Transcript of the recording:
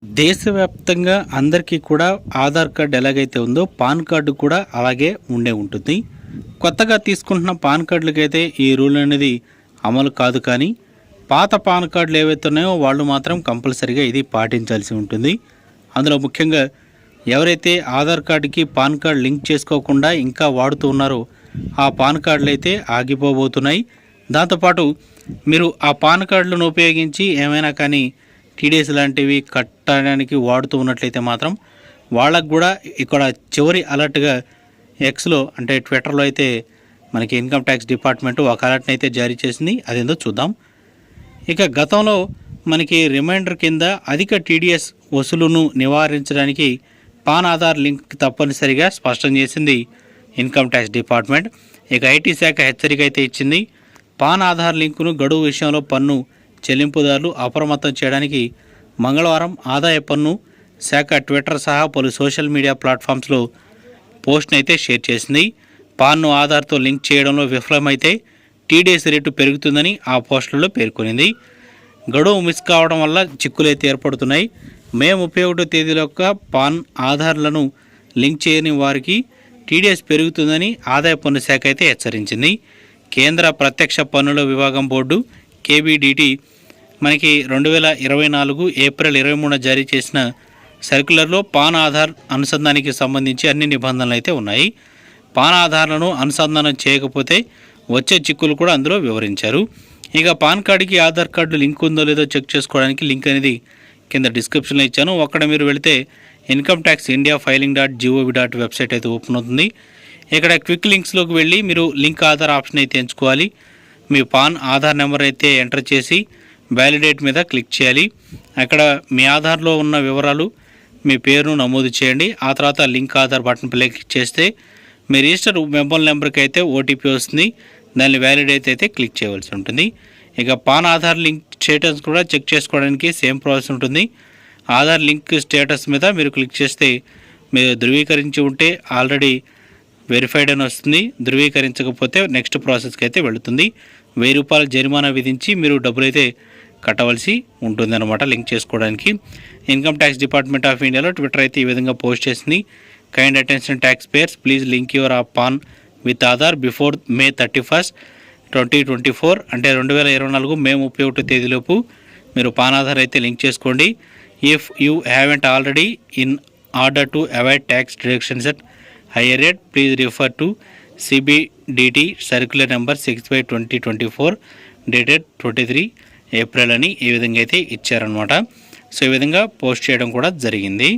దేశవ్యాప్తంగా అందరికీ కూడా ఆధార్ కార్డు ఎలాగైతే ఉందో పాన్ కార్డు కూడా అలాగే ఉండే ఉంటుంది. కొత్తగా తీసుకుంటున్న పాన్ కార్డులకైతే ఈ రూల్ అనేది అమలు కాదు, కానీ పాత పాన్ కార్డులు ఏవైతే ఉన్నాయో వాళ్ళు మాత్రం కంపల్సరీగా ఇది పాటించాల్సి ఉంటుంది. అందులో ముఖ్యంగా ఎవరైతే ఆధార్ కార్డుకి పాన్ కార్డు లింక్ చేసుకోకుండా ఇంకా వాడుతూ ఉన్నారో ఆ పాన్ కార్డులు అయితే ఆగిపోబోతున్నాయి. దాంతోపాటు మీరు ఆ పాన్ కార్డులను ఉపయోగించి ఏమైనా కానీ టీడీఎస్ లాంటివి కట్టడానికి వాడుతూ ఉన్నట్లయితే మాత్రం వాళ్ళకు కూడా ఇక్కడ చివరి అలర్ట్గా ఎక్స్లో అంటే ట్విట్టర్లో అయితే మనకి ఇన్కమ్ ట్యాక్స్ డిపార్ట్మెంట్ ఒక అలర్ట్ని అయితే జారీ చేసింది. అదేందో చూద్దాం. ఇక గతంలో మనకి రిమైండర్ కింద అధిక టీడీఎస్ వసూలును నివారించడానికి పాన్ ఆధార్ లింక్ తప్పనిసరిగా స్పష్టం చేసింది ఇన్కమ్ ట్యాక్స్ డిపార్ట్మెంట్. ఇక ఐటీ శాఖ హెచ్చరిక అయితే ఇచ్చింది. పాన్ ఆధార్ లింకును గడువు విషయంలో పన్ను చెల్లింపుదారులు అప్రమత్తం చేయడానికి మంగళవారం ఆదాయ పన్ను శాఖ ట్విట్టర్ సహా పలు సోషల్ మీడియా ప్లాట్ఫామ్స్లో పోస్ట్ని అయితే షేర్ చేసింది. పాన్ను ఆధార్తో లింక్ చేయడంలో విఫలమైతే టీడీఎస్ రేటు పెరుగుతుందని ఆ పోస్టులలో పేర్కొనింది. గడువు మిస్ కావడం వల్ల చిక్కులైతే ఏర్పడుతున్నాయి. మే 31వ తేదీలోగా పాన్ ఆధార్లను లింక్ చేయని వారికి టీడీఎస్ పెరుగుతుందని ఆదాయ పన్ను శాఖ అయితే హెచ్చరించింది. కేంద్ర ప్రత్యక్ష పన్నుల విభాగం బోర్డు కేబిడిటి మనకి 2024 ఏప్రిల్ 23 జారీ చేసిన సర్క్యులర్లో పాన్ ఆధార్ అనుసంధానానికి సంబంధించి అన్ని నిబంధనలు అయితే ఉన్నాయి. పాన్ ఆధార్లను అనుసంధానం చేయకపోతే వచ్చే చిక్కులు కూడా అందులో వివరించారు. ఇక పాన్ కార్డుకి ఆధార్ కార్డు లింక్ ఉందో లేదో చెక్ చేసుకోవడానికి లింక్ అనేది కింద డిస్క్రిప్షన్లో ఇచ్చాను. అక్కడ మీరు వెళితే income tax India filing.gov.in website అయితే ఓపెన్ అవుతుంది. ఇక్కడ క్విక్ లింక్స్లోకి వెళ్ళి మీరు లింక్ ఆధార్ ఆప్షన్ అయితే ఎంచుకోవాలి. మీ పాన్ ఆధార్ నెంబర్ అయితే ఎంటర్ చేసి వ్యాలిడేట్ మీద క్లిక్ చేయాలి. అక్కడ మీ ఆధార్లో ఉన్న వివరాలు మీ పేరును నమోదు చేయండి. ఆ తర్వాత లింక్ ఆధార్ బటన్ క్లిక్ చేస్తే మీ రిజిస్టర్ మొబైల్ నెంబర్కి అయితే ఓటీపీ వస్తుంది. దాన్ని వ్యాలిడేట్ అయితే క్లిక్ చేయవలసి ఉంటుంది. ఇక పాన్ ఆధార్ లింక్ స్టేటస్ కూడా చెక్ చేసుకోవడానికి సేమ్ ప్రాసెస్ ఉంటుంది. ఆధార్ లింక్ స్టేటస్ మీద మీరు క్లిక్ చేస్తే మీరు ధృవీకరించి ఉంటే ఆల్రెడీ వెరిఫైడ్ అని వస్తుంది. ధృవీకరించకపోతే నెక్స్ట్ ప్రాసెస్కి అయితే వెళుతుంది. ₹1000 జరిమానా విధించి మీరు డబ్బులు అయితే కట్టవలసి ఉంటుంది అనమాట లింక్ చేసుకోవడానికి. ఇన్కమ్ ట్యాక్స్ డిపార్ట్మెంట్ ఆఫ్ ఇండియాలో ట్విట్టర్ అయితే ఈ విధంగా పోస్ట్ చేసింది. Kind attention taxpayers, please link your PAN with Aadhaar before May 31, 2024 అంటే 2024 మే 31 తేదీలోపు మీరు పాన్ ఆధార్ అయితే లింక్ చేసుకోండి. If you haven't already in order to avoid tax deductions at hire rate please refer to CBDT circular number 6/2024 dated 23 April అని ఈ విధంగా అయితే ఇచ్చారనమాట. సో ఈ విధంగా పోస్ట్ చేయడం కూడా జరిగింది.